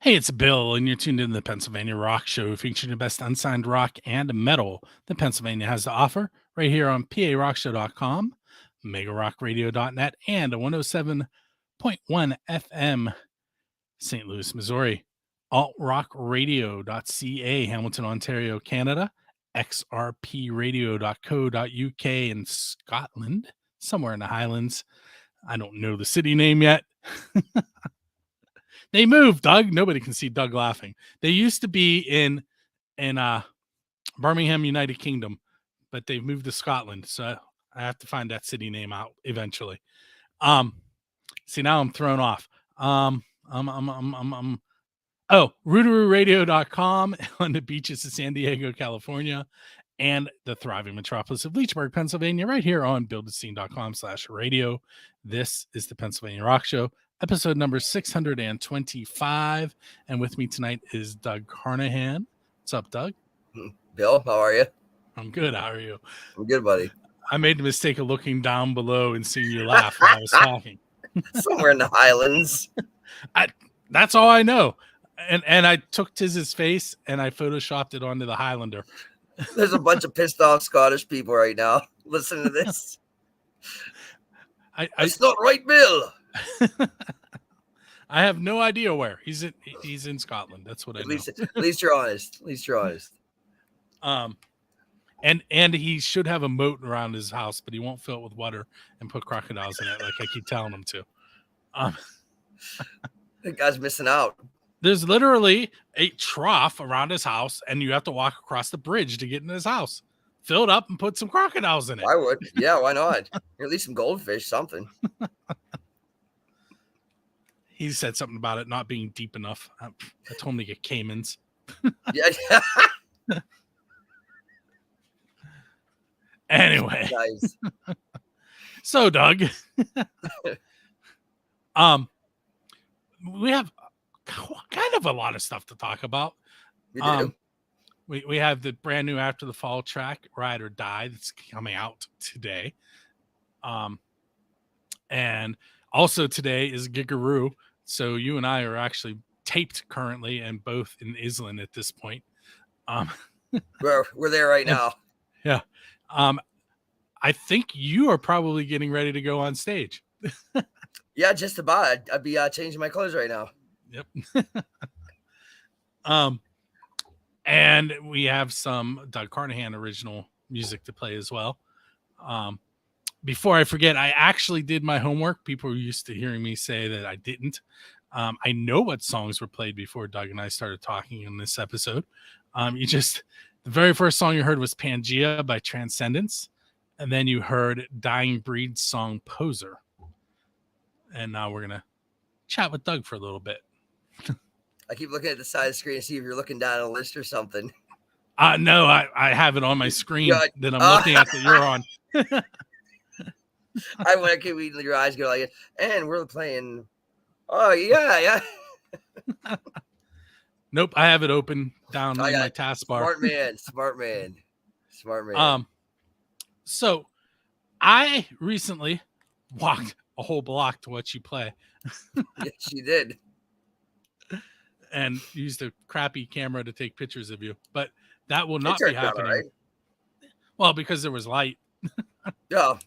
Hey, it's Bill, and you're tuned in to the Pennsylvania Rock Show, featuring the best unsigned rock and metal that Pennsylvania has to offer, right here on PARockShow.com, MegaRockRadio.net, and a 107.1 FM, St. Louis, Missouri, AltRockRadio.ca, Hamilton, Ontario, Canada, XRPRadio.co.uk in Scotland, somewhere in the Highlands. I don't know the city name yet. They moved, Doug. Nobody can see Doug laughing. They used to be in Birmingham, United Kingdom, but they've moved to Scotland. So I have to find that city name out eventually. See, now I'm thrown off. Rootaroораdio.com on the beaches of San Diego, California, and the thriving metropolis of Leechburg, Pennsylvania, right here on buildascene.com/radio. This is the Pennsylvania Rock Show, episode number 625. And with me tonight is Doug Carnahan. What's up, Doug? Bill, how are you? I'm good. How are you? I'm good, buddy. I made the mistake of looking down below and seeing you laugh while I was talking. Somewhere in the Highlands. That's all I know. And I took Tiz's face and I photoshopped it onto the Highlander. There's a bunch of pissed off Scottish people right now listening to this. It's not right, Bill. I have no idea where he's in Scotland. That's what I know. At least you're honest. At least you're honest. And he should have a moat around his house, but he won't fill it with water and put crocodiles in it like I keep telling him to. That guy's missing out. There's literally a trough around his house, and you have to walk across the bridge to get in his house. Fill it up and put some crocodiles in it. I would. Yeah, why not? Or at least some goldfish, something. He said something about it not being deep enough. I told him to get caimans. Yeah. Anyway. Nice. So, Doug, we have kind of a lot of stuff to talk about. We do. We have the brand new After the Fall track, Ride or Die, that's coming out today. And also today is Gigaroo. So you and I are actually taped currently and both in Islin at this point. We're there right now. Yeah. I think you are probably getting ready to go on stage. Yeah, just about. I'd be changing my clothes right now. Yep. And we have some Doug Carnahan original music to play as well. Before I forget, I actually did my homework. People are used to hearing me say that I didn't. I know what songs were played before Doug and I started talking in this episode. The very first song you heard was Pangea by Transcendence. And then you heard Dying Breed's song Poser. And now we're going to chat with Doug for a little bit. I keep looking at the side of the screen to see if you're looking down a list or something. No, I have it on my screen that I'm looking at that you're on. I want to keep reading your eyes go like, and we're playing. Oh, yeah. Nope, I have it open down on my taskbar. Smart man. So I recently walked a whole block to watch you play. Yes, you did. And used a crappy camera to take pictures of you, but that will not be happening. Right? Well, because there was light. Oh.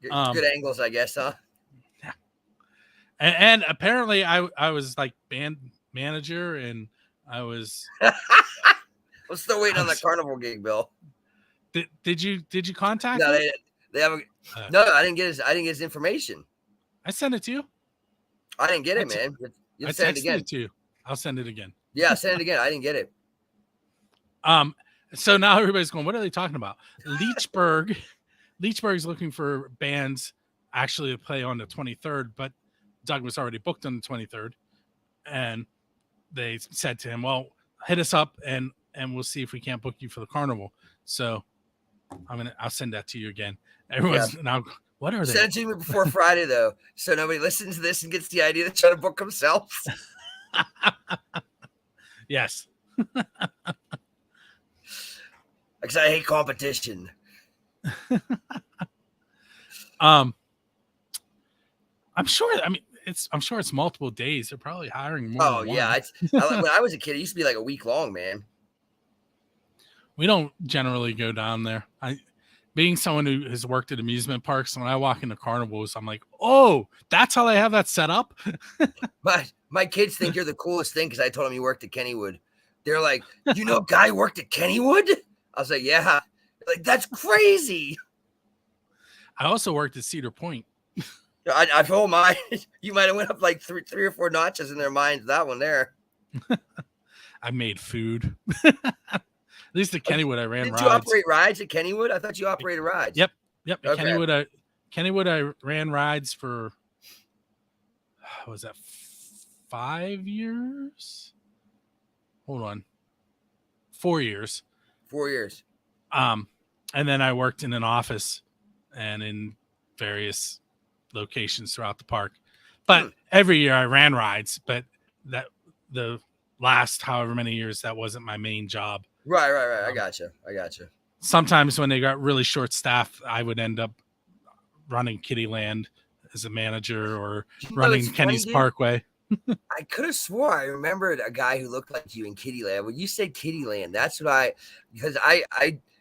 Good angles, I guess, huh? Yeah. And apparently I was like band manager and I was I'm still waiting on the carnival gig, Bill. Did you contact No, him? they haven't. No, I didn't get his information. I sent it to you. I didn't get it, man. I send it again. It to you. I'll send it again. Yeah, send it again. I didn't get it. So now everybody's going, what are they talking about? Leechburg's looking for bands actually to play on the 23rd, but Doug was already booked on the 23rd. And they said to him, well, hit us up and we'll see if we can't book you for the carnival. So I'll send that to you again. Everyone's now, what are they? Send it to me before Friday, though, so nobody listens to this and gets the idea to try to book themselves. Yes. Because I hate competition. I'm sure. I mean, I'm sure it's multiple days. They're probably hiring more Oh than yeah, one. when I was a kid, it used to be like a week long, man. We don't generally go down there. Being someone who has worked at amusement parks, when I walk into carnivals, I'm like, oh, that's how they have that set up. My kids think you're the coolest thing because I told them you worked at Kennywood. They're like, you know, a guy worked at Kennywood. I was like, yeah. They're like, that's crazy. I also worked at Cedar Point. I told mine, you might have went up like three or four notches in their minds. That one there. I made food. At least at Kennywood, I ran Didn't rides. you operate rides at Kennywood? I thought you operated rides. Yep. At Okay. Kennywood, I ran rides for, what was that, 5 years? Hold on. 4 years. 4 years. And then I worked in an office and in various locations throughout the park. But every year I ran rides, but that the last however many years, that wasn't my main job. Right. I got you. Sometimes when they got really short staffed, I would end up running Kittyland as a manager or running Kenny's Parkway. I could have swore I remembered a guy who looked like you in Kittyland. When you said Kittyland, that's what because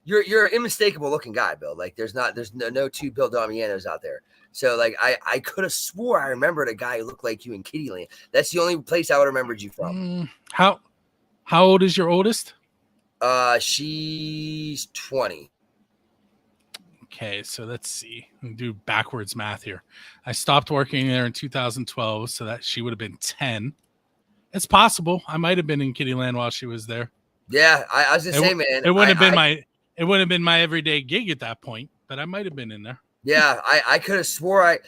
you're an unmistakable looking guy, Bill. Like there's no two Bill Damianos out there. So like I could have swore I remembered a guy who looked like you in Kittyland. That's the only place I would have remembered you from. How old is your oldest? She's 20. Okay, so let's see. We'll do backwards math here. I stopped working there in 2012, so that she would have been 10. It's possible. I might have been in Kittyland while she was there. Yeah, I was gonna say, man, it wouldn't have been my everyday gig at that point, but I might have been in there. Yeah, I could have swore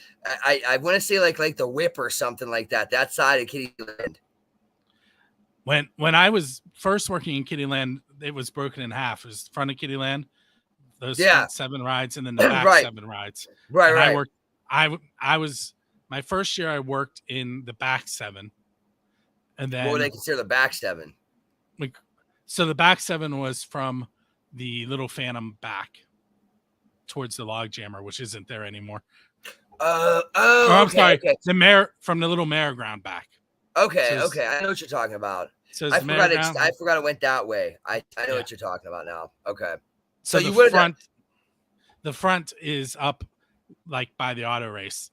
I want to say like the Whip or something like that. That side of Kittyland. When I was first working in Kittyland, it was broken in half. It was the front of Kittyland, those front 7 rides, and then the back 7 rides. Right. I was my first year I worked in the back 7. And then what would they consider the back 7? So the back 7 was from the Little Phantom back towards the Log Jammer, which isn't there anymore. I'm sorry. Okay. The Mare from the Little Mare Ground back. Okay. I know what you're talking about. So I forgot it went that way. I know what you're talking about now. Okay. So you would the front is up like by the auto race.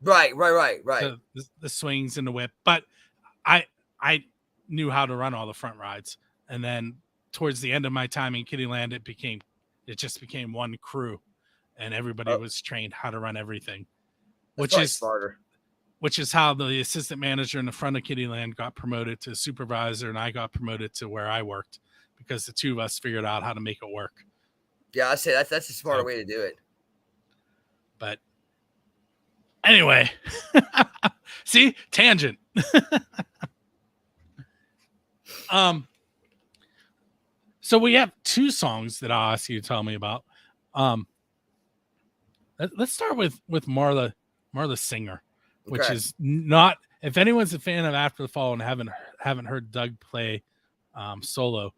Right. The swings and the whip. But I knew how to run all the front rides. And then towards the end of my time in Kittyland, it just became one crew and everybody was trained how to run everything. Which is smarter. Which is how the assistant manager in the front of Kittyland got promoted to supervisor, and I got promoted to where I worked because the two of us figured out how to make it work. Yeah, I say that's a smarter way to do it. But anyway, see, tangent. So we have 2 songs that I'll ask you to tell me about. Let's start with Marla Singer. Which is not, if anyone's a fan of After the Fall and haven't heard Doug play solo,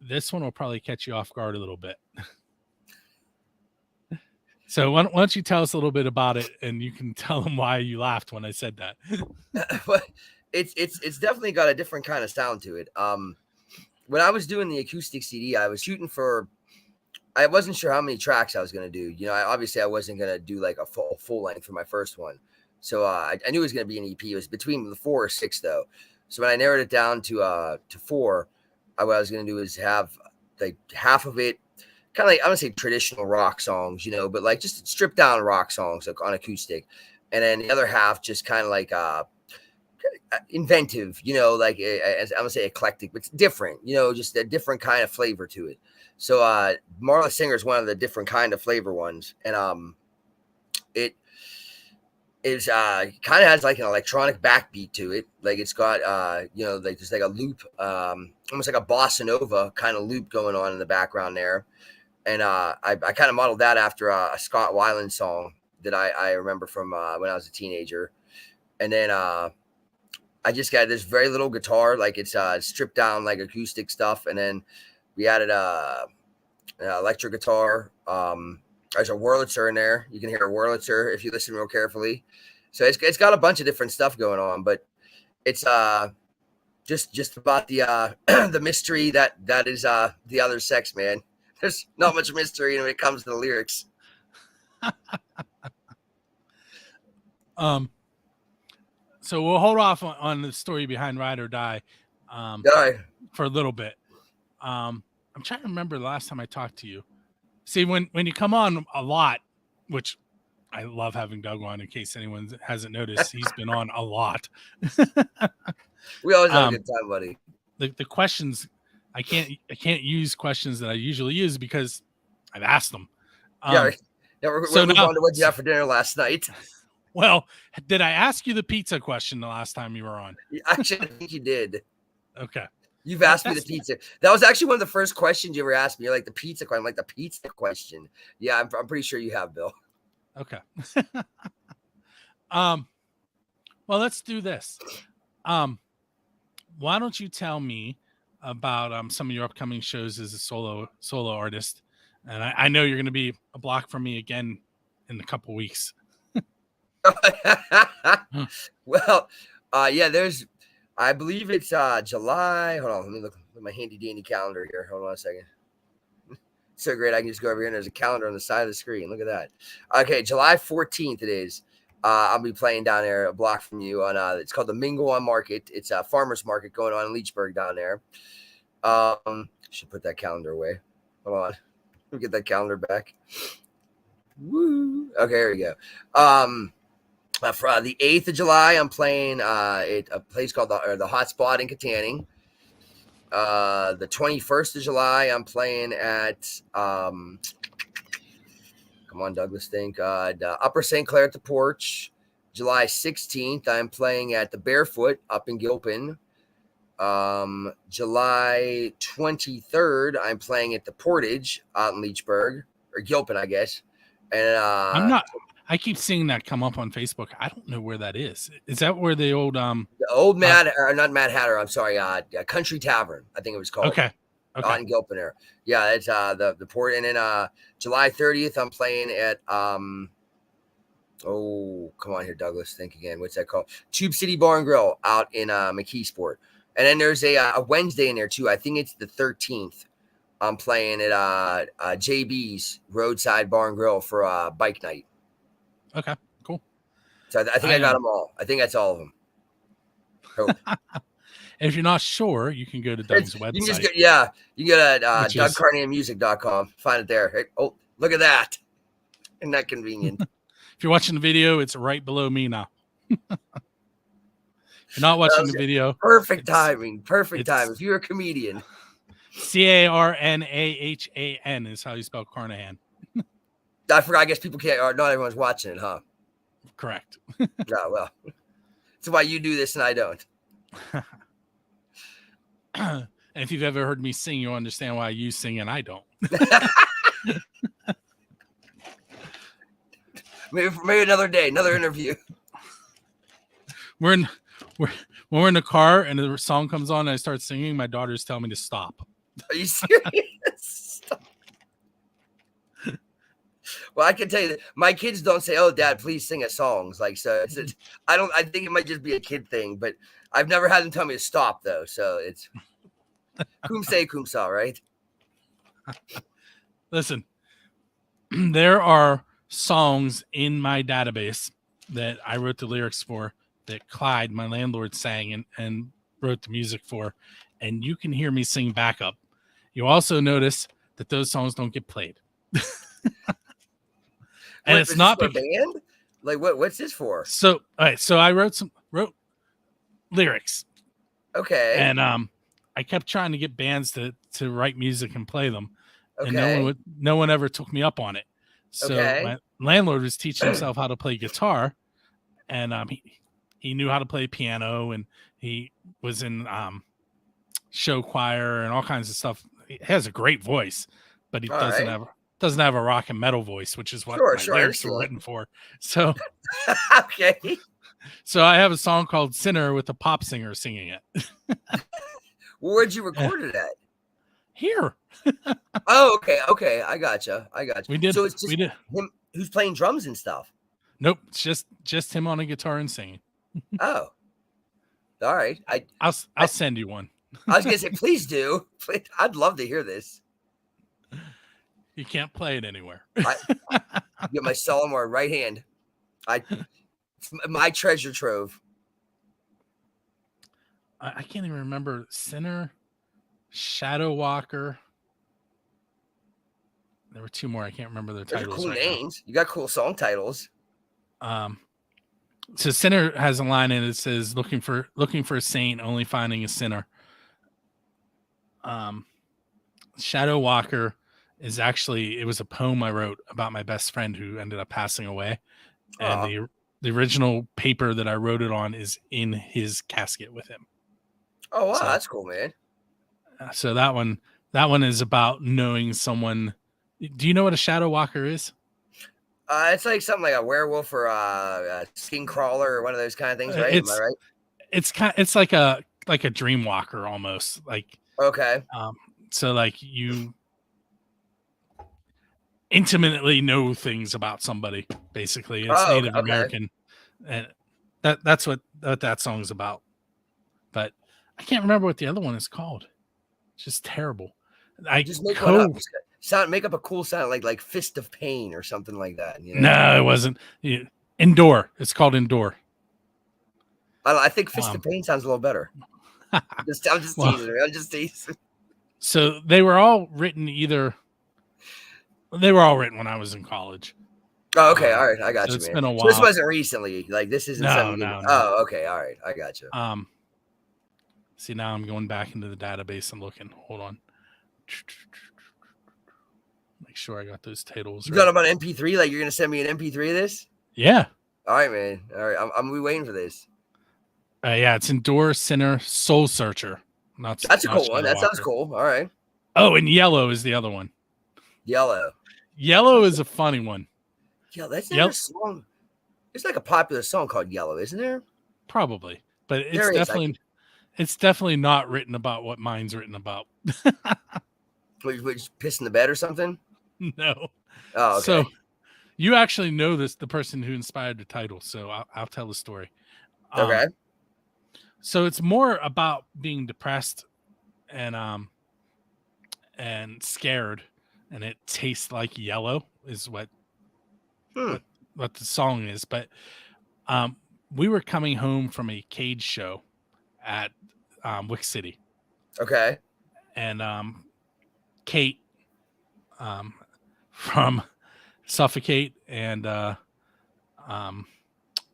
this one will probably catch you off guard a little bit. So why don't you tell us a little bit about it, and you can tell them why you laughed when I said that. Well, it's definitely got a different kind of sound to it. When I was doing the acoustic CD, I was shooting for. I wasn't sure how many tracks I was going to do. You know, obviously I wasn't going to do like a full length for my first one. So I knew it was going to be an EP. It was between the 4 or 6 though. So when I narrowed it down to 4, what I was going to do is have like half of it kind of like, I want to say traditional rock songs, you know, but like just stripped down rock songs like on acoustic. And then the other half just kind of like inventive, you know, like as I'm going to say eclectic, but it's different, you know, just a different kind of flavor to it. So Marla Singer is one of the different kind of flavor ones. And it is kind of has like an electronic backbeat to it. Like it's got you know, like there's like a loop, almost like a bossa nova kind of loop going on in the background there. And I kind of modeled that after a Scott Weiland song that I remember from when I was a teenager. And then I just got this very little guitar, like it's stripped down like acoustic stuff. And then we added an electric guitar. There's a Wurlitzer in there. You can hear a Wurlitzer if you listen real carefully. So it's got a bunch of different stuff going on, but it's just about the the mystery that is the other sex, man. There's not much mystery when it comes to the lyrics. So we'll hold off on the story behind Ride or Die for a little bit. I'm trying to remember the last time I talked to you. See, when you come on a lot, which I love having Doug on, in case anyone hasn't noticed, he's been on a lot. We always have a good time, buddy. The questions, I can't use questions that I usually use because I've asked them. We're moving on to what you had for dinner last night. Well, did I ask you the pizza question the last time you were on? Actually, I think you did. Okay. You've asked me the pizza. That was actually one of the first questions you ever asked me. You're like, the pizza question. I'm like, the pizza question. Yeah, I'm pretty sure you have, Bill. Okay. Well, let's do this. Why don't you tell me about some of your upcoming shows as a solo artist? And I know you're going to be a block from me again in a couple weeks. Well, there's, I believe it's July. Hold on, let me look at my handy dandy calendar here. Hold on a second. So great, I can just go over here and there's a calendar on the side of the screen. Look at that. Okay, July 14th it is. I'll be playing down there a block from you on it's called the Mingle on Market. It's a farmer's market going on in Leechburg down there. Should put that calendar away. Hold on. Let me get that calendar back. Woo. Okay, here we go. For the 8th of July, I'm playing a place called the Hot Spot in Katanning. The 21st of July, I'm playing at come on, Douglas, think the Upper St. Clair at the Porch. July 16th, I'm playing at the Barefoot up in Gilpin. July 23rd, I'm playing at the Portage out in Leechburg or Gilpin, I guess. And I keep seeing that come up on Facebook. I don't know where that is. Is that where the old not Mad Hatter? I'm sorry, Country Tavern, I think it was called. Okay. Out in Gilpin there. Yeah, it's the port. And then July 30th, I'm playing at come on here, Douglas. Think again. What's that called? Tube City Bar and Grill out in McKeesport. And then there's a Wednesday in there too. I think it's the 13th. I'm playing at JB's Roadside Bar and Grill for bike night. Okay, cool. So I think I got them all. I think that's all of them. If you're not sure, you can go to Doug's website. You can go to DougCarnahanMusic.com. Find it there. Hey, oh, look at that. Isn't that convenient? If you're watching the video, it's right below me now. If you're not watching the video, perfect timing. Perfect time. If you're a comedian. Carnahan is how you spell Carnahan. I forgot. I guess people can't. Not everyone's watching it, huh? Correct. No, well, that's why you do this and I don't. And if you've ever heard me sing, you'll understand why you sing and I don't. maybe another day, another interview. When we're in the car and the song comes on and I start singing, my daughters tell me to stop. Are you serious? Well, I can tell you that my kids don't say, "Oh, Dad, please sing us songs." Like, so I think it might just be a kid thing, but I've never had them tell me to stop though. So it's cum say, cum sa, right? Listen, there are songs in my database that I wrote the lyrics for that Clyde, my landlord, sang and wrote the music for, and you can hear me sing backup. You also notice that those songs don't get played. And it's not a band. Like what's this for? So, all right. So I wrote lyrics. Okay. And I kept trying to get bands to write music and play them. Okay. And no one ever took me up on it. So my landlord was teaching himself how to play guitar, and he knew how to play piano, and he was in show choir and all kinds of stuff. He has a great voice, but he doesn't have a rock and metal voice, which is what my lyrics were written for. So okay. So I have a song called Sinner with a pop singer singing it. Where'd you record it at? Here. Oh, okay. I gotcha. We did. So it's just him who's playing drums and stuff. Nope, it's just him on a guitar and singing. Oh, all right. I'll send you one. I was gonna say, please do. Please, I'd love to hear this. You can't play it anywhere. I get my Solomon right hand. It's my treasure trove. I can't even remember. Sinner, Shadow Walker. There were two more. I can't remember their Those are titles cool right names. You got cool song titles. now. So Sinner has a line in it that says, looking for a saint, only finding a sinner. Shadow Walker is actually, it was a poem I wrote about my best friend who ended up passing away. And the original paper that I wrote it on is in his casket with him. Oh, wow. That's cool, man. So that one is about knowing someone. Do you know what a Shadow Walker is? It's like something like a werewolf or a skin crawler or one of those kind of things, right? Am I right? It's like a dream walker almost. Like, okay. So like you intimately know things about somebody, basically. It's Native American, and that's what that song's about. But I can't remember what the other one is called. It's just terrible. I just make one up. Make up a cool sound like Fist of Pain or something like that. You know? No, it wasn't. Indoor. It's called Indoor. I think Fist of Pain sounds a little better. I'm just teasing. I'm just teasing. So they were all written when I was in college. Oh, okay. All right. I got you, it's man. Been a while. So this wasn't recently. Like, this isn't something. No. Oh, okay. All right. I got you. See, now I'm going back into the database and looking. Hold on. Make sure I got those titles. You got them on MP3? Like, you're going to send me an MP3 of this? Yeah. All right, man. All right. I'm waiting for this. Yeah, it's Endure, Sinner, Soul Searcher. That's a cool one. That sounds cool. All right. Oh, and Yellow is the other one. Yellow is a funny one. Yeah, that's not a song. There's like a popular song called Yellow, isn't there? Probably, but it's definitely not written about what mine's written about. Which piss in the bed or something? No. Oh, okay. So you actually know the person who inspired the title, so I'll tell the story. Okay. So it's more about being depressed and scared, and it tastes like yellow is what the song is. But we were coming home from a cage show at Wick City. Okay. And Kate from Suffocate and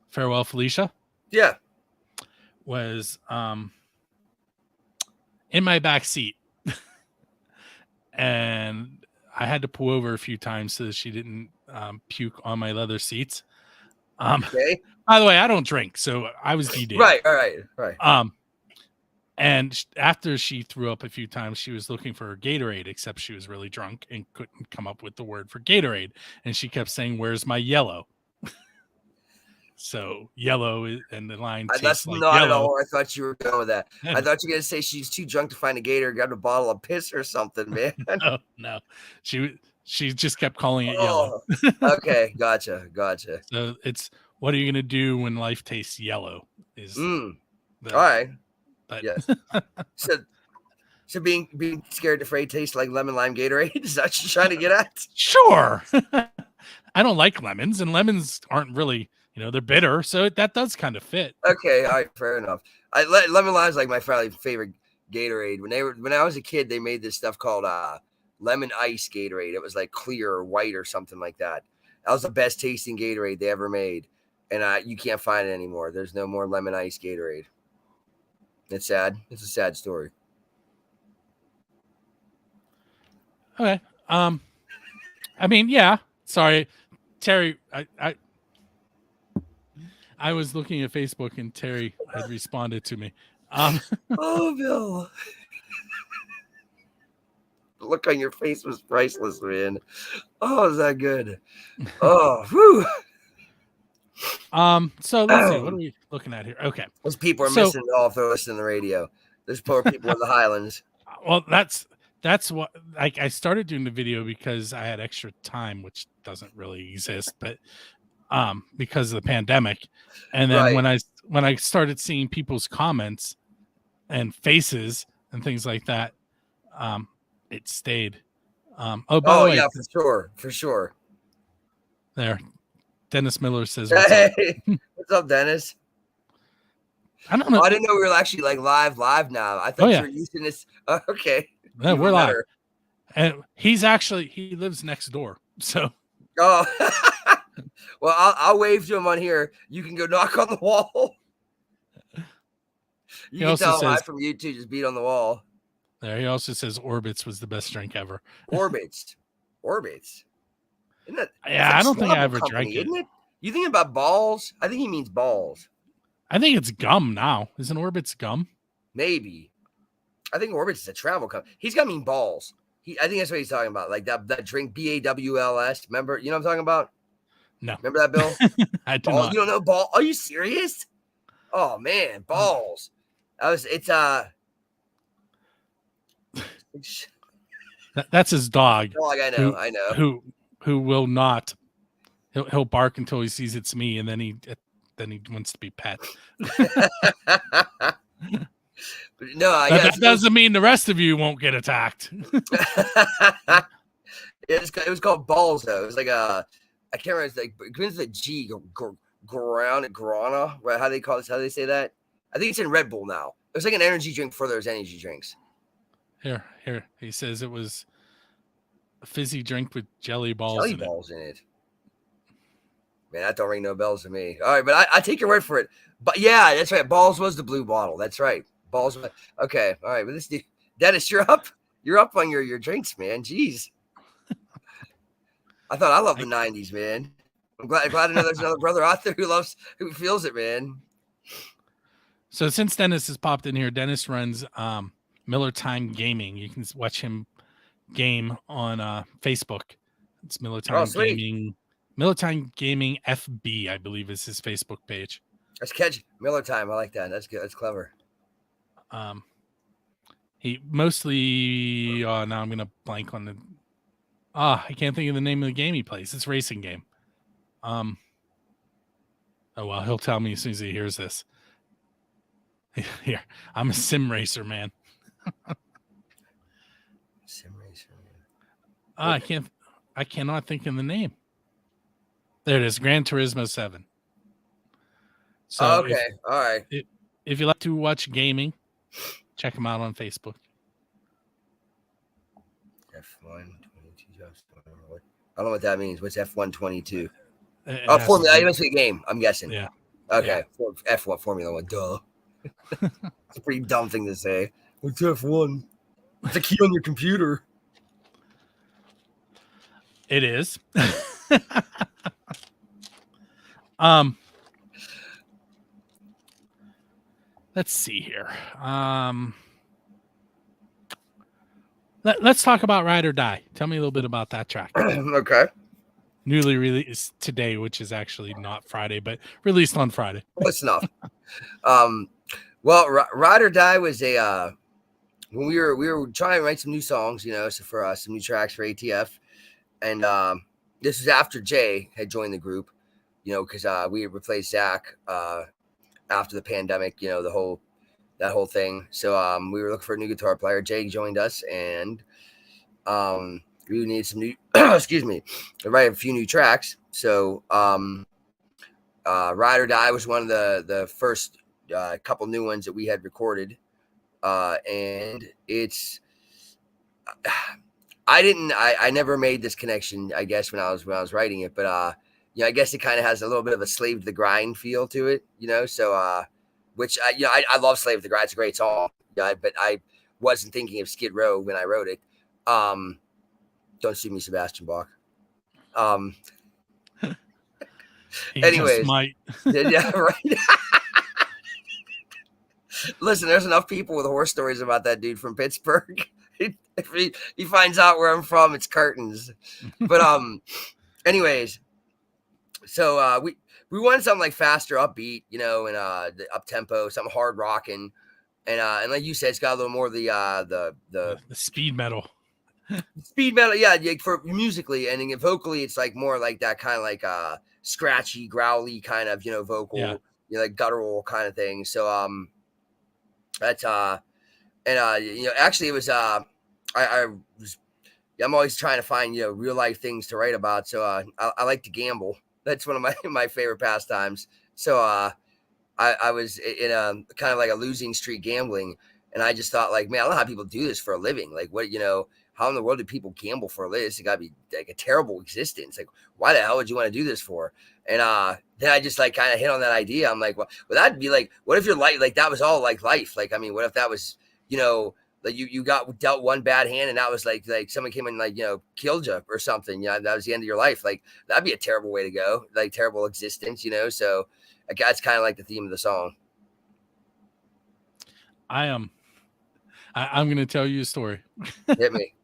Farewell Felicia. Yeah. Was in my back seat. And I had to pull over a few times so that she didn't puke on my leather seats. Okay. By the way, I don't drink, so I was DD. Right. All right. And after she threw up a few times, she was looking for her Gatorade, except she was really drunk and couldn't come up with the word for Gatorade. And she kept saying, "Where's my yellow?" So yellow and the line. That's like not yellow. at all where I thought you were going with that. I thought you were gonna say she's too drunk to find a gator, grabbed a bottle of piss or something, man. No. She just kept calling it yellow. Okay, gotcha. So it's, what are you gonna do when life tastes yellow? All right. But yes. So being scared and afraid tastes like lemon lime Gatorade? Is that what you're trying to get at? Sure. I don't like lemons, and lemons aren't really, they're bitter, so that does kind of fit. Okay, all right, fair enough. Lemon lime is like my favorite Gatorade. When I was a kid, they made this stuff called lemon ice Gatorade. It was like clear or white or something like that. That was the best tasting Gatorade they ever made, and you can't find it anymore. There's no more lemon ice Gatorade. It's sad. It's a sad story. Okay. I mean, yeah. Sorry, Terry. I was looking at Facebook and Terry had responded to me. Oh, Bill. The look on your face was priceless, man. Oh, is that good? Oh, whew. So let's see. What are we looking at here? Okay. Those people are missing it all if they're listening to the radio. There's poor people in the Highlands. Well, that's what, I started doing the video because I had extra time, which doesn't really exist. But because of the pandemic. And then when I started seeing people's comments and faces and things like that, it stayed. By the way, yeah, for sure. there, Dennis Miller says, "What's up?" What's up, Dennis? I don't know. I didn't know we were actually like live now. I thought you were using this. Okay, yeah, we're live. And he lives next door. So, well, I'll wave to him on here. You can go knock on the wall. You can tell him hi from YouTube. Just beat on the wall. There, he also says Orbits was the best drink ever. Orbits. Isn't that? Yeah, I don't think I ever drank it. Isn't it? You think about balls? I think he means balls. I think it's gum now. Isn't Orbits gum? Maybe. I think Orbits is a travel company. He's got to mean balls. I think that's what he's talking about. Like that drink, BAWLS. Remember? You know what I'm talking about? No. Remember that, Bill? I do not. You don't know ball? Are you serious? Oh man, balls. That's his dog. Dog, I know. Who will not? He'll bark until he sees it's me, and then he wants to be pet. No, that doesn't mean the rest of you won't get attacked. It was called balls though. It was like I can't remember. It's like it begins with a G. Guarana. Right? How do they call this? How do they say that? I think it's in Red Bull now. It was like an energy drink for those energy drinks. Here. He says it was a fizzy drink with jelly balls in it. Man, that don't ring no bells to me. All right, but I take your word for it. But yeah, that's right. Balls was the blue bottle. That's right. Balls. Okay. All right. But this dude, Dennis, you're up. You're up on your drinks, man. Jeez. I love the 90s, man. I'm glad to know there's another brother out there who feels it, man. So since Dennis has popped in here, Dennis runs Miller Time Gaming. You can watch him game on Facebook. It's Miller Time Gaming. Miller Time Gaming FB, I believe, is his Facebook page. Let's catch Miller Time. I like that. That's good. That's clever. He mostly. Now I'm gonna blank on the. I can't think of the name of the game he plays. It's a racing game. Oh well, he'll tell me as soon as he hears this. Here, I'm a sim racer, man. Sim racer. I cannot think of the name. There it is, Gran Turismo 7. So okay, all right. If you like to watch gaming, check him out on Facebook. F1 22. I don't know what that means. What's F1 22? Formula. You must be a game. I'm guessing. Yeah. Okay. Yeah. F1 Formula 1. Duh. It's a pretty dumb thing to say. What's F1? It's a key on your computer. It is. Let's see here. Let's talk about Ride or Die. Tell me a little bit about that track. Okay. Newly released today, which is actually not Friday, but released on Friday. Close enough. Well, Ride or Die was a when we were trying to write some new songs, so for some new tracks for ATF, and this was after Jay had joined the group, because we had replaced Zach after the pandemic, that whole thing. So we were looking for a new guitar player. Jay joined us, and we needed some new excuse me, to write a few new tracks. So Ride or Die was one of the first couple new ones that we had recorded, and it's I never made this connection, I guess, when I was writing it, but I guess it kind of has a little bit of a Slave to the Grind feel to it, so which I love Slave to the Grind. It's a great song, but I wasn't thinking of Skid Row when I wrote it. Don't sue me, Sebastian Bach. Anyways, yeah, right. Listen, there's enough people with horror stories about that dude from Pittsburgh. If he finds out where I'm from, it's curtains. But anyways, so we wanted something like faster, upbeat, and the up tempo, something hard rocking, and like you said, it's got a little more of the speed metal. Speed metal, yeah, for musically, and then vocally, it's like more like that kind of like scratchy, growly kind of, vocal, like guttural kind of thing. So that's actually it was I was I'm always trying to find real life things to write about. So I like to gamble. That's one of my favorite pastimes. So I was in a kind of like a losing streak gambling, and I just thought like, man, I don't know how people do this for a living. Like what how in the world do people gamble for a living? It's got to be like a terrible existence. Like why the hell would you want to do this for? And then I just like kind of hit on that idea. I'm like, well, that'd be like, what if your life like that was all like life? Like I mean, what if that was like you got dealt one bad hand and that was like someone came and like killed you or something, that was the end of your life. Like that'd be a terrible way to go, like terrible existence, so that's kind of like the theme of the song. I'm gonna tell you a story. Hit me.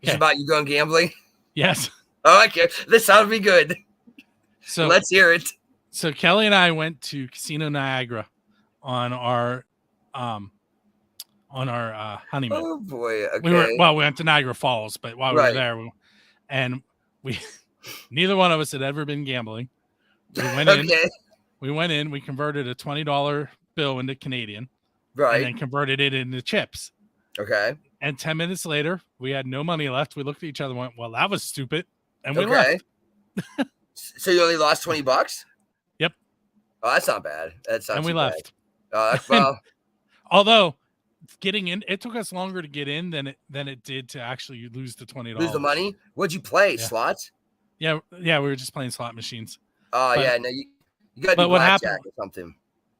It's about you going gambling. Yes. Oh, okay, this sounds be good, so let's hear it. So Kelly and I went to Casino Niagara on our honeymoon. Oh boy. Okay. We went to Niagara Falls, but while we were there, we neither one of us had ever been gambling. We went in. We went in. We converted a $20 bill into Canadian, right, and then converted it into chips. Okay. And 10 minutes later, we had no money left. We looked at each other and went, "Well, that was stupid," and we left. So you only lost $20? Yep. Oh, that's not bad. That's not. And we left. Well, although getting in, it took us longer to get in than it did to actually lose the $20. Lose the money? What'd you play? Slots? Yeah. We were just playing slot machines. Oh, yeah. No, you got to do blackjack or something.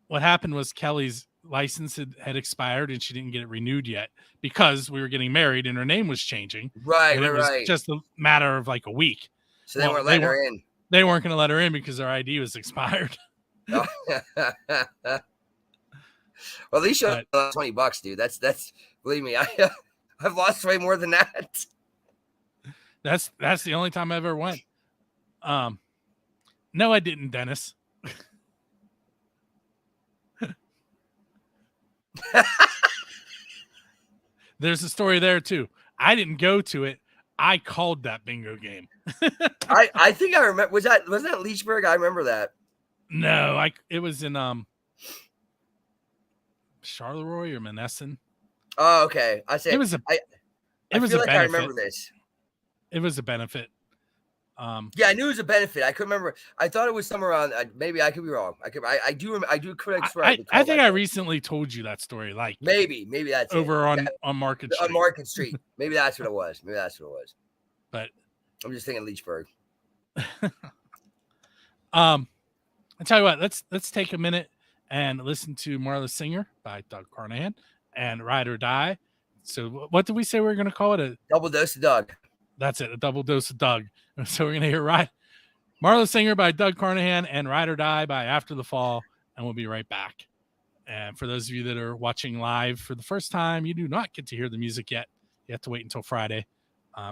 What happened was Kelly's license had expired and she didn't get it renewed yet because we were getting married and her name was changing. Right, it was just a matter of like a week. So they weren't letting her in. They weren't going to let her in because her ID was expired. Well, at least you lost $20, dude. That's believe me, I've lost way more than that. That's the only time I ever went. No, I didn't, Dennis. There's a story there too. I didn't go to it. I called that bingo game. I think I remember. Was that Leechburg? I remember that. No, it was in Charleroi or Monessen. Oh, okay. I say it was a. I feel like I remember this. It was a benefit. Yeah, I knew it was a benefit. I couldn't remember. I thought it was somewhere around. Maybe I could be wrong. I do. I do correct. I think I recently told you that story. Like maybe that's over on Market Street. On Market Street. Maybe that's what it was. But I'm just thinking Leechburg. I tell you what. Let's take a minute and listen to Marla Singer by Doug Carnahan and Ride or Die. So what did we say we were going to call it? A double dose of Doug. That's it. A double dose of Doug. So we're going to hear Marla Singer by Doug Carnahan and Ride or Die by After the Fall. And we'll be right back. And for those of you that are watching live for the first time, you do not get to hear the music yet. You have to wait until Friday.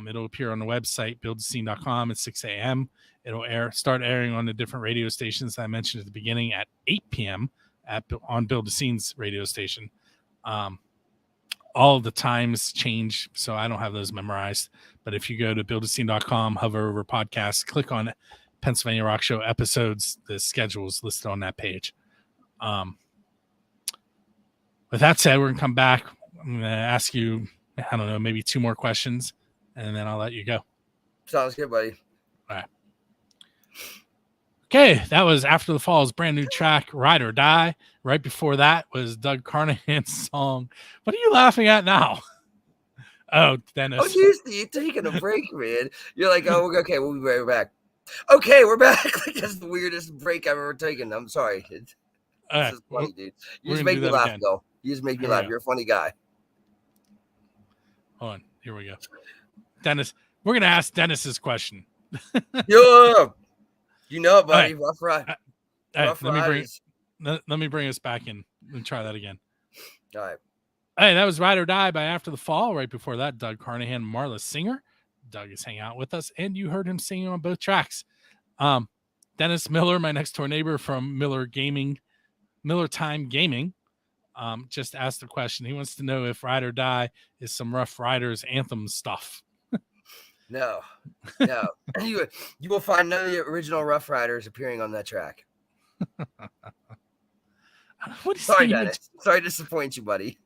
It'll appear on the website, buildascene.com at 6 a.m. It'll start airing on the different radio stations that I mentioned at the beginning at 8 p.m. on Build a Scene's radio station. All the times change, so I don't have those memorized. But if you go to buildascene.com, hover over podcasts, click on Pennsylvania Rock Show episodes, the schedule is listed on that page. With that said, we're going to come back. I'm going to ask you, I don't know, maybe 2 more questions, and then I'll let you go. Sounds good, buddy. All right. Okay, that was After the Fall's brand new track, Ride or Die. Right before that was Doug Carnahan's song. What are you laughing at now? Oh, Dennis. Oh, you're taking a break, man. You're like, oh, okay, we'll be right back. Okay, we're back. Like, that's the weirdest break I've ever taken. I'm sorry. This is funny, dude. You just make me laugh, though. You just make me laugh. You're a funny guy. Hold on. Here we go. Dennis, we're going to ask Dennis's question. Yeah. You know it, buddy. Rough ride. Let me bring us back in and try that again. All right. Hey, that was Ride or Die by After the Fall. Right before that, Doug Carnahan, Marla Singer. Doug is hanging out with us, and you heard him singing on both tracks. Dennis Miller, my next door neighbor from Miller Time Gaming, just asked the question. He wants to know if Ride or Die is some Rough Riders anthem stuff. No, no. You will find none of the original Rough Riders appearing on that track. What is Sorry, he even? Dennis. Sorry to disappoint you, buddy.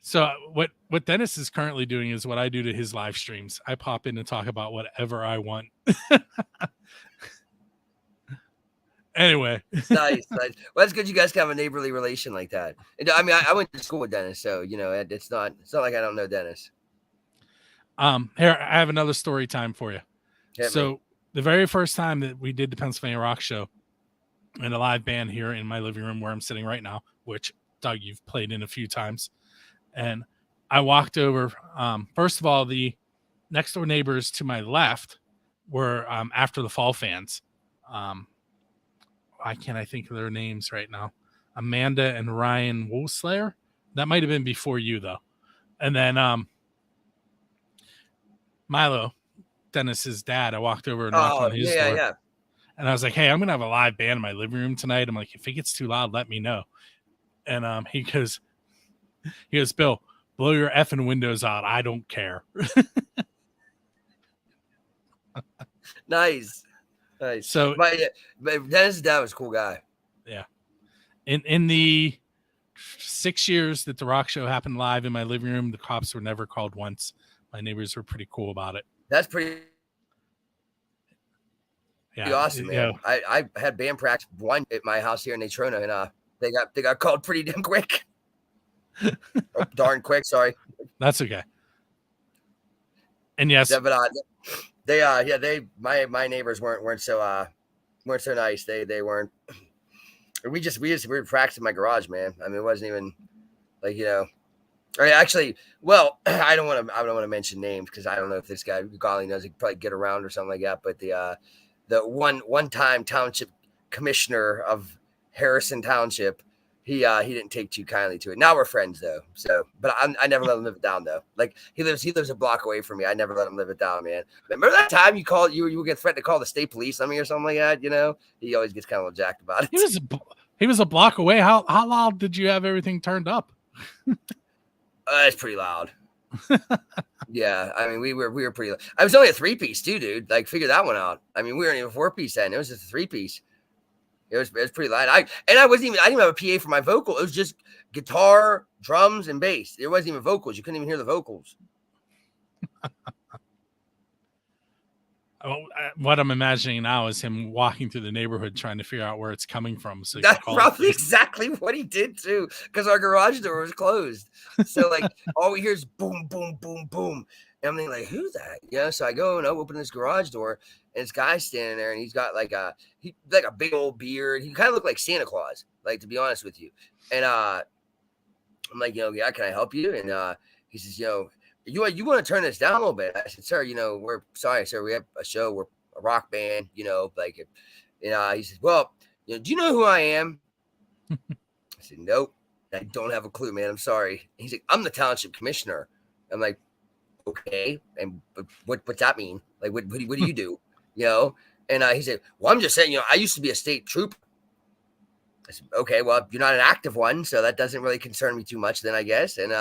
So what Dennis is currently doing is what I do to his live streams. I pop in and talk about whatever I want. Anyway, Nice. Well, that's good. You guys can have a neighborly relation like that. And, I mean, I went to school with Dennis, so it's not like I don't know Dennis. here I have another story time for you. Hit So me. the very first time that we did the Pennsylvania Rock Show and a live band here in my living room where I'm sitting right now, which Doug, you've played in a few times, and I walked over. First of all, the next door neighbors to my left were After the Fall fans. Why can't I think of their names right now? Amanda and Ryan Wolslayer. That might have been before you though. And then Milo, Dennis's dad, I walked over and knocked on his door. Yeah. And I was like, hey, I'm gonna have a live band in my living room tonight. I'm like, if it gets too loud, let me know. And he goes, Bill, blow your effing windows out. I don't care. Nice. So but Dennis's dad was a cool guy. Yeah. In the 6 years that the rock show happened live in my living room, the cops were never called once. My neighbors were pretty cool about it. That's pretty awesome, man. Yeah. I had band practice one at my house here in Natrona, and they got called pretty damn quick. Darn quick, sorry. That's okay. And yes, yeah, but my neighbors weren't so nice. They weren't. We were practicing in my garage, man. I mean, it wasn't even like actually, well, I don't want to mention names because I don't know if this guy golly knows he could probably get around or something like that. But the one-time township commissioner of Harrison Township, he didn't take too kindly to it. Now we're friends though. So, but I never let him live it down though. Like he lives a block away from me. I never let him live it down, man. Remember that time you get threatened to call the state police on me or something like that? He always gets kind of jacked about it. He was a block away. How loud did you have everything turned up? It's pretty loud. Yeah, I mean we were pretty loud. I was only a 3-piece too, dude. Like figure that one out. I mean we weren't even 4-piece then. It was just a 3-piece. It was pretty loud. I didn't even have a PA for my vocal. It was just guitar, drums, and bass. There wasn't even vocals. You couldn't even hear the vocals. What I'm imagining now is him walking through the neighborhood trying to figure out where it's coming from. So that's probably exactly what he did too, because our garage door was closed. So like all we hear is boom, boom, boom, boom. And I'm thinking like, who's that? So I go and I open this garage door, and this guy's standing there, and he's got like a big old beard. He kind of looked like Santa Claus, like to be honest with you. And I'm like, yeah, can I help you? And he says, you want to turn this down a little bit? I said, sir, we're sorry, sir. We have a show. We're a rock band, he says, well, do you know who I am? I said, nope, I don't have a clue, man. I'm sorry. He's like, I'm the township commissioner. I'm like, okay. And what's that mean? Like, what do you do? And he said, well, I'm just saying, I used to be a state trooper. I said, okay, well, you're not an active one, so that doesn't really concern me too much then, I guess. And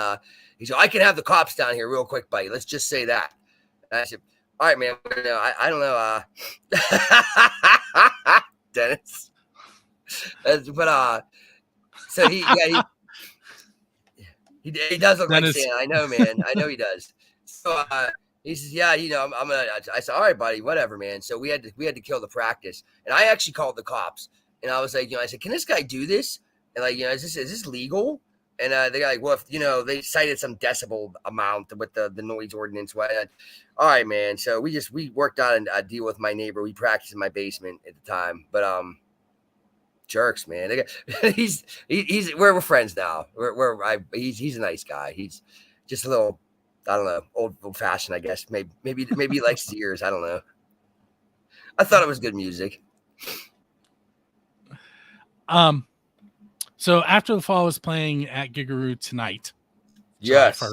he said, I can have the cops down here real quick, buddy. Let's just say that. And I said, all right, man. I don't know. Dennis. But so he does look Dennis. Like Santa. I know, man. I know he does. So he says, yeah, I'm gonna. I said, all right, buddy, whatever, man. So we had to kill the practice, and I actually called the cops, and I was like, I said, can this guy do this? And like, is this legal? And they're like, well, if, they cited some decibel amount with the noise ordinance. All right, man. So we worked out a deal with my neighbor. We practiced in my basement at the time, but jerks, man. We're friends now. He's a nice guy. He's just a little, I don't know, old fashioned, I guess. Maybe he likes his ears. I don't know. I thought it was good music. So After the Fall is playing at Gigaroo tonight. Yes. July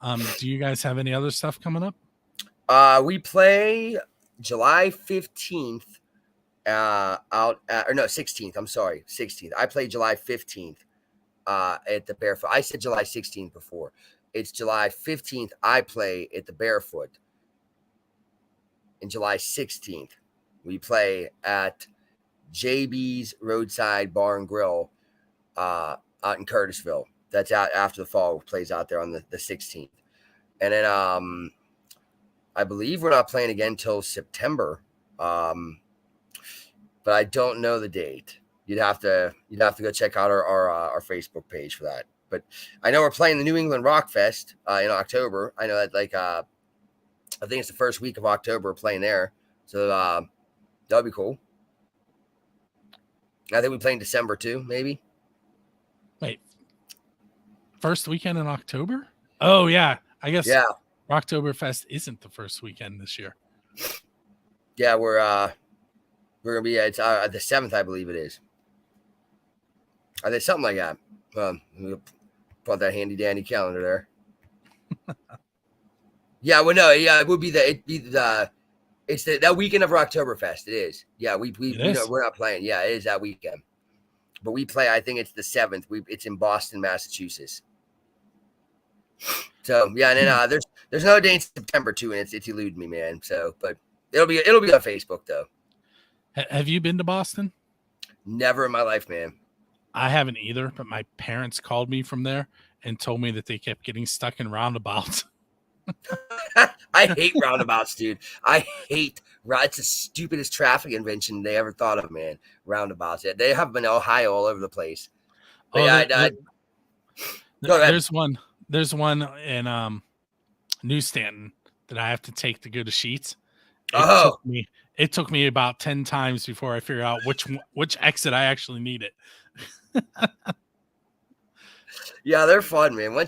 1st. Do you guys have any other stuff coming up? We play July 15th 16th. I'm sorry, 16th. I played July 15th at the Barefoot. I said July 16th before. it's July 15th. I play at the Barefoot. And July 16th, we play at JB's Roadside Bar and Grill out in Curtisville. That's out after the fall plays out there on the 16th. And then I believe we're not playing again until September. But I don't know the date. You'd have to go check out our Facebook page for that. But I know we're playing the New England Rock Fest in October. I know that I think it's the first week of October we're playing there. So that'll be cool. I think we play in December too, maybe. Wait, first weekend in October? Oh yeah, I guess. Yeah, Rocktoberfest isn't the first weekend this year. Yeah, we're gonna be it's the 7th, I believe it is. I think something like that. We'll put that handy dandy calendar there. Yeah, well, no, yeah, it would be it's that weekend of Rocktoberfest. It is. Yeah, we're not playing. Yeah, it is that weekend. But we play. I think it's the 7th. It's in Boston, Massachusetts. So yeah, and then there's no day in September too, and it's eluded me, man. So, but it'll be on Facebook though. Have you been to Boston? Never in my life, man. I haven't either, but my parents called me from there and told me that they kept getting stuck in roundabouts. I hate roundabouts, dude. It's the stupidest traffic invention they ever thought of, man. Roundabouts. Yeah, they have them in Ohio all over the place. But there's one in New Stanton that I have to take to go to Sheets. It took me about 10 times before I figured out which exit I actually needed. Yeah, they're fun, man. I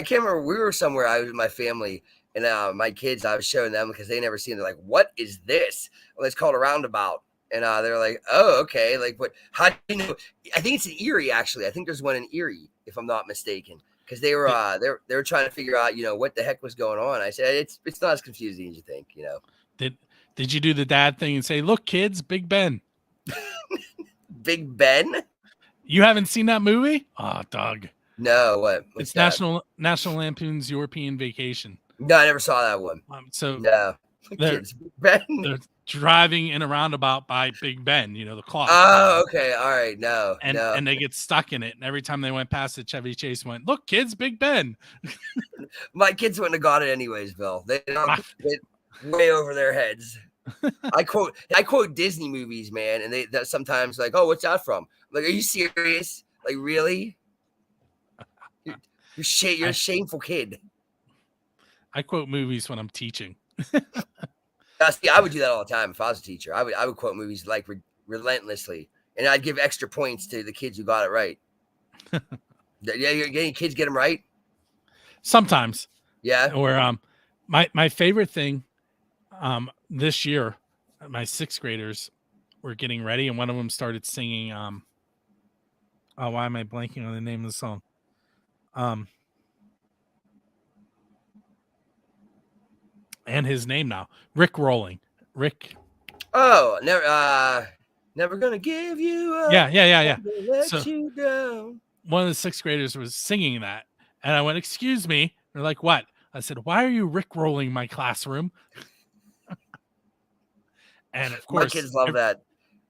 can't remember. We were somewhere. I was with my family and my kids. I was showing them because they never seen it. They're like, "What is this?" Well, it's called a roundabout, and they're like, "Oh, okay." Like, what? How do you know? I think it's in Erie, actually. I think there's one in Erie, if I'm not mistaken, because they were they were trying to figure out, what the heck was going on. I said, "It's not as confusing as you think." Did you do the dad thing and say, "Look, kids, Big Ben"? Big Ben? You haven't seen that movie? Oh, Doug. No, what? It's that? National Lampoon's European Vacation. No, I never saw that one. No. They're driving in a roundabout by Big Ben, the clock. Oh, okay. All right. No. And they get stuck in it. And every time they went past it, Chevy Chase went, "Look, kids, Big Ben." My kids wouldn't have got it anyways, Bill. They're way over their heads. I quote Disney movies, man, and they sometimes like, "Oh, what's that from?" I'm like, are you serious? Like, really? You're a shameful kid. I quote movies when I'm teaching. See, I would do that all the time if I was a teacher. I would quote movies like relentlessly, and I'd give extra points to the kids who got it right. Yeah, you're getting kids get them right. Sometimes, yeah. Or my favorite thing, this year, my 6th graders were getting ready, and one of them started singing. Why am I blanking on the name of the song? And his name now, Rick Rolling. Rick. Oh, never gonna give you up. Yeah. Let you down. One of the 6th graders was singing that, and I went, "Excuse me." They're like, "What?" I said, "Why are you Rick Rolling my classroom?" And of course, my kids love that.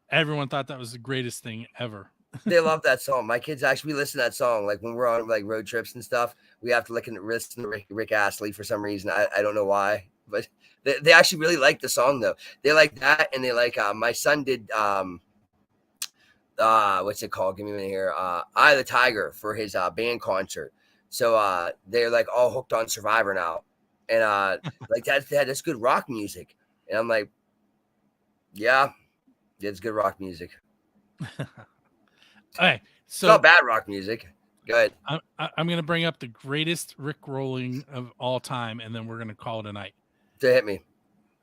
Everyone thought that was the greatest thing ever. They love that song. My kids actually listen to that song. Like when we're on like road trips and stuff, we have to listen to Rick Astley for some reason. I don't know why, but they actually really like the song though. They like that, and they like my son did what's it called? Give me a minute here. Eye of the Tiger for his band concert. So they're like all hooked on Survivor now, and like that's good rock music. And I'm like, yeah, it's good rock music. Okay, so it's not bad rock music. Go ahead. I'm going to bring up the greatest Rick Rolling of all time, and then we're going to call it a night. To hit me.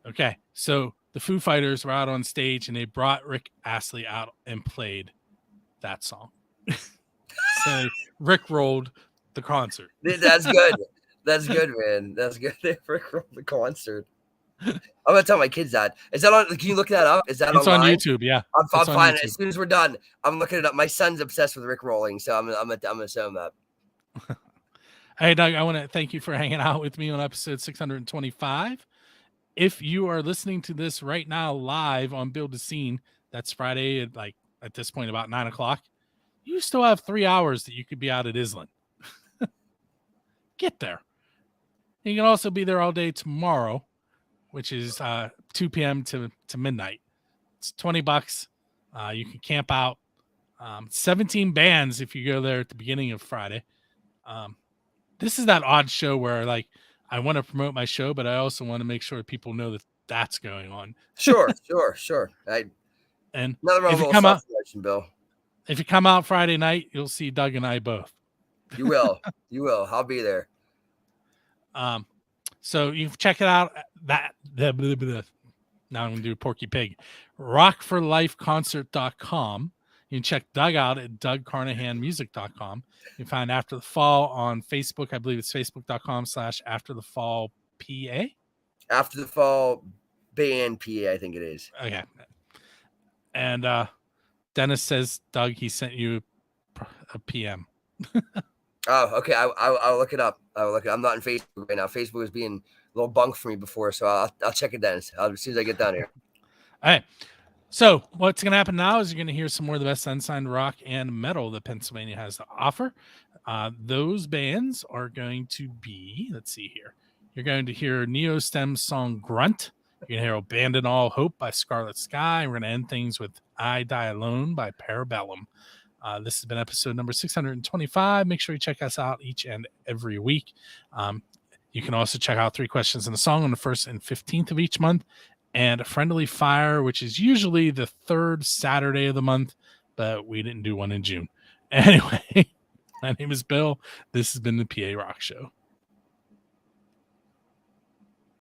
Okay, so the Foo Fighters were out on stage, and they brought Rick Astley out and played that song. So Rick rolled the concert. That's good. That's good, man. That's good. They Rick rolled the concert. I'm gonna tell my kids that. Is that on? Can you look that up? Is that it's online? On YouTube? Yeah, I'm fine. As soon as we're done, I'm looking it up. My son's obsessed with Rick Rolling, so I'm gonna show him that. Hey, Doug, I want to thank you for hanging out with me on episode 625. If you are listening to this right now live on Build a Scene, that's Friday at this point about 9 o'clock. You still have 3 hours that you could be out at Island. Get there. You can also be there all day tomorrow, which is 2 p.m. to midnight. It's $20. You can camp out. 17 bands if you go there at the beginning of Friday. This is that odd show where like I want to promote my show, but I also want to make sure people know that that's going on. Sure. And Another if you little come out, self-promotion, Bill. if you come out Friday night, you'll see Doug and I both. You will. I'll be there. So you can check it out. Now I'm going to do Porky Pig. rockforlifeconcert.com. You can check Doug out at dougcarnahanmusic.com. You can find After the Fall on Facebook. I believe it's facebook.com/afterthefallpa. After the Fall Band PA, I think it is. Okay. And Dennis says, Doug, he sent you a PM. Oh, okay. I'll look it up. I'm not on Facebook right now. Facebook is being a little bunk for me before, so I'll check it, Dennis. As soon as I get down here. All right. So what's going to happen now is you're going to hear some more of the best unsigned rock and metal that Pennsylvania has to offer. Those bands are going to be, let's see here. You're going to hear Neostem's song Grunt. You're going to hear Abandon All Hope by Scarlet Sky. We're going to end things with I Die Alone by Parabellum. This has been episode number 625. Make sure you check us out each and every week. You can also check out 3 Questions in a Song on the 1st and 15th of each month, and Friendly Fire, which is usually the 3rd Saturday of the month, but we didn't do one in June. Anyway, my name is Bill. This has been the PA Rock Show.